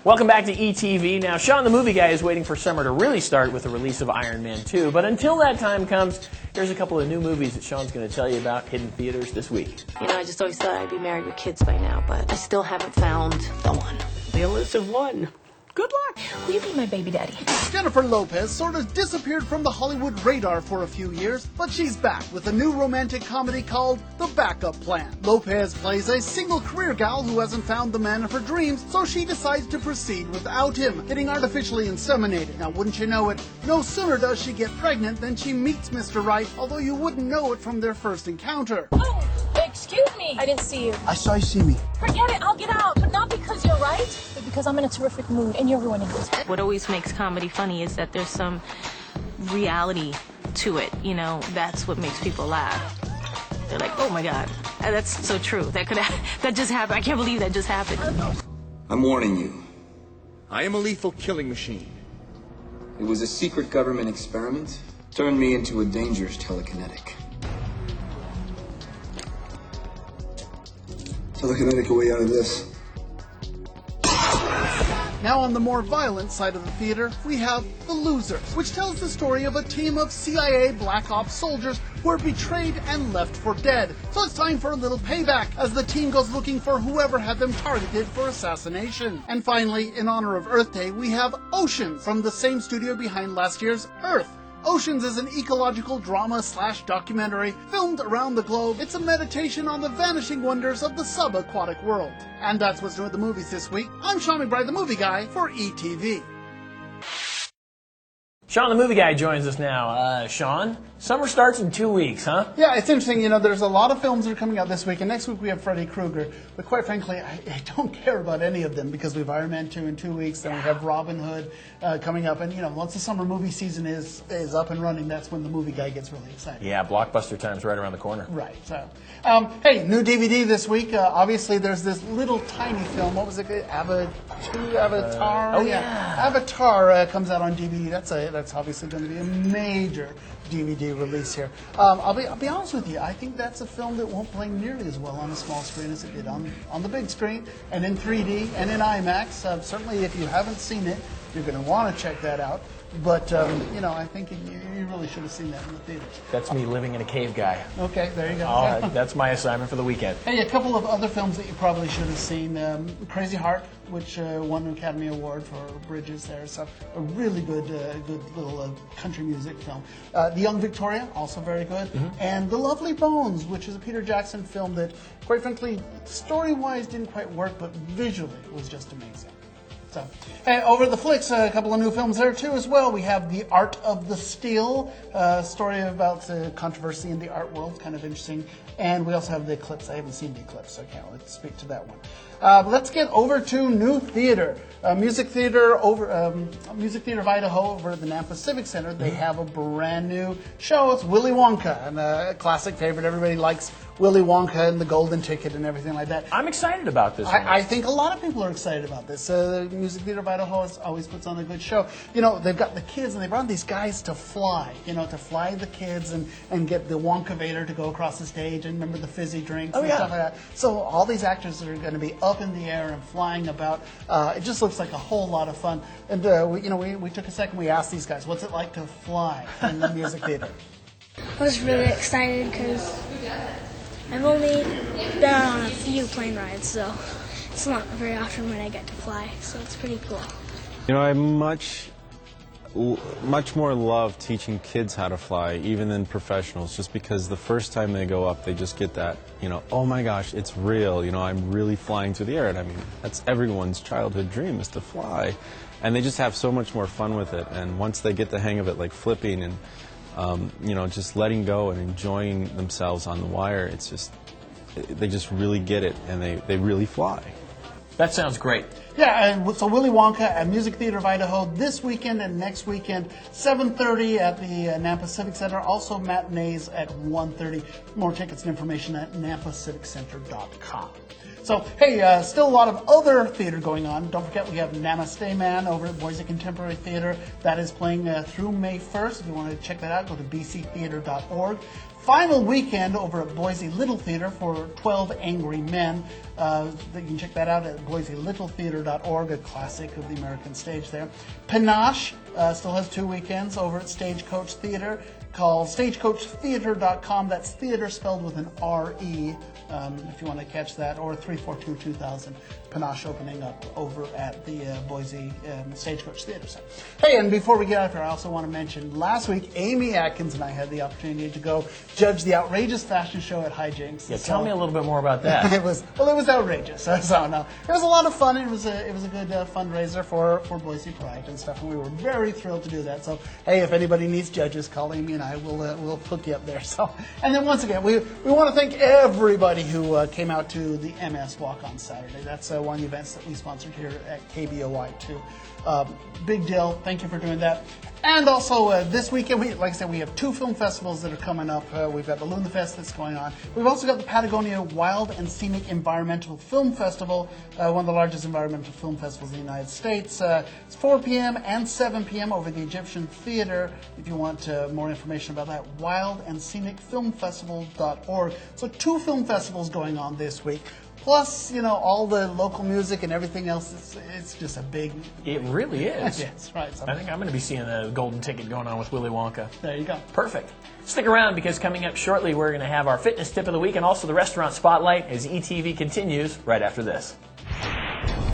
Welcome back to ETV. Now, Sean the Movie Guy is waiting for summer to really start with the release of Iron Man 2. But until that time comes, here's a couple of new movies that Sean's going to tell you about hidden theaters this week. You know, I just always thought I'd be married with kids by now, but I still haven't found the one. The elusive one. Good luck. Will you be my baby daddy? Jennifer Lopez sort of disappeared from the Hollywood radar for a few years, but she's back with a new romantic comedy called The Backup Plan. Lopez plays a single career gal who hasn't found the man of her dreams, so she decides to proceed without him, getting artificially inseminated. Now, wouldn't you know it, no sooner does she get pregnant than she meets Mr. Right, although you wouldn't know it from their first encounter. Oh, excuse me. I didn't see you. I saw you see me. Forget it. I'll get out. But not because you're right, but because I'm in a terrific mood and you're ruining it. What always makes comedy funny is that there's some reality to it. You know, that's what makes people laugh. They're like, oh my God, that's so true. That just happened. I can't believe that just happened. I'm warning you. I am a lethal killing machine. It was a secret government experiment. Turned me into a dangerous telekinetic. Telekinetic way out of this. Now on the more violent side of the theater, we have The Losers, which tells the story of a team of CIA Black Ops soldiers who are betrayed and left for dead. So it's time for a little payback as the team goes looking for whoever had them targeted for assassination. And finally, in honor of Earth Day, we have Oceans from the same studio behind last year's Earth. Oceans is an ecological drama/documentary filmed around the globe. It's a meditation on the vanishing wonders of the subaquatic world. And that's what's new at the movies this week. I'm Sean McBride, the Movie Guy, for ETV. Sean the Movie Guy joins us now. Sean, summer starts in 2 weeks, huh? Yeah, it's interesting. You know, there's a lot of films that are coming out this week, and next week we have Freddy Krueger. But quite frankly, I don't care about any of them because we have Iron Man 2 in 2 weeks, then we have Robin Hood coming up. And, you know, once the summer movie season is up and running, that's when the Movie Guy gets really excited. Yeah, blockbuster time's right around the corner. Right. So, hey, new DVD this week. Obviously, there's this little tiny film. What was it? Avatar? Avatar comes out on DVD. That's obviously going to be a major DVD release here. I'll be honest with you. I think that's a film that won't play nearly as well on a small screen as it did on the big screen and in 3D and in IMAX. Certainly, if you haven't seen it, you're going to want to check that out. But, you know, I think you really should have seen that in the theaters. That's me living in a cave, guy. Okay, there you go. That's my assignment for the weekend. Hey, a couple of other films that you probably should have seen. Crazy Heart, which won an Academy Award for Bridges there. So a really good little country music film. The Young Victoria, also very good. Mm-hmm. And The Lovely Bones, which is a Peter Jackson film that, quite frankly, story-wise didn't quite work, but visually was just amazing. So, and over at the Flicks, a couple of new films there too as well. We have The Art of the Steal, a story about controversy in the art world, kind of interesting. And we also have The Eclipse. I haven't seen The Eclipse, so I can't really speak to that one. Let's get over to New Theater. Music Theater of Idaho over at the Nampa Civic Center. They have a brand new show. It's Willy Wonka, and a classic favorite. Everybody likes Willy Wonka and the Golden Ticket and everything like that. I'm excited about this. I think a lot of people are excited about this. The Music Theater of Idaho always puts on a good show. You know, they've got the kids, and they brought these guys to fly. You know, to fly the kids and get the Wonka Vader to go across the stage and remember the fizzy drinks and stuff like that. So all these actors are going to be up in the air and flying about. It just looks like a whole lot of fun. And we took a second. We asked these guys, what's it like to fly in the music theater? I was really excited because I've only been on a few plane rides, so it's not very often when I get to fly, so it's pretty cool. You know, I much more love teaching kids how to fly, even than professionals, just because the first time they go up, they just get that, you know, oh my gosh, it's real, you know, I'm really flying through the air. And I mean, that's everyone's childhood dream, is to fly. And they just have so much more fun with it. And once they get the hang of it, like flipping and you know, just letting go and enjoying themselves on the wire, it's just, they just really get it, and they really fly. That sounds great. Yeah, and so Willy Wonka at Music Theater of Idaho this weekend and next weekend, 7:30 at the Nampa Civic Center. Also matinees at 1:30. More tickets and information at nampaciviccenter.com. So, hey, still a lot of other theater going on. Don't forget we have Namaste Man over at Boise Contemporary Theater. That is playing through May 1st. If you want to check that out, go to bctheater.org. final weekend over at Boise Little Theater for 12 Angry Men. You can check that out at boiselittletheater.org, a classic of the American stage there. Panache still has 2 weekends over at Stagecoach Theater, called stagecoachtheater.com. That's theater spelled with an R-E, if you want to catch that, or 342-2000. Panache opening up over at the Boise Stagecoach Theater. So, hey, and before we get out of here, I also want to mention last week, Amy Atkins and I had the opportunity to go judge the outrageous fashion show at Hijinks. Yeah, tell me a little bit more about that. It was outrageous. So no, it was a lot of fun. It was a good fundraiser for Boise Pride and stuff, and we were very thrilled to do that. So hey, if anybody needs judges, call Amy and I. We'll hook you up there. So, and then once again, we want to thank everybody who came out to the MS Walk on Saturday. That's one of the events that we sponsored here at KBOI too. Big deal. Thank you for doing that. And also this weekend, like I said, we have 2 film festivals that are coming up. We've got the Luna Fest that's going on. We've also got the Patagonia Wild and Scenic Environmental Film Festival, one of the largest environmental film festivals in the United States. It's 4 p.m. and 7 p.m. over the Egyptian Theater. If you want more information about that, wildandscenicfilmfestival.org. So 2 film festivals going on this week. Plus, all the local music and everything else, it's just a big... It really is. Yes, right. So I think I'm going to be seeing the golden ticket going on with Willy Wonka. there you go. Perfect. Stick around because coming up shortly, we're going to have our fitness tip of the week and also the restaurant spotlight as ETV continues right after this.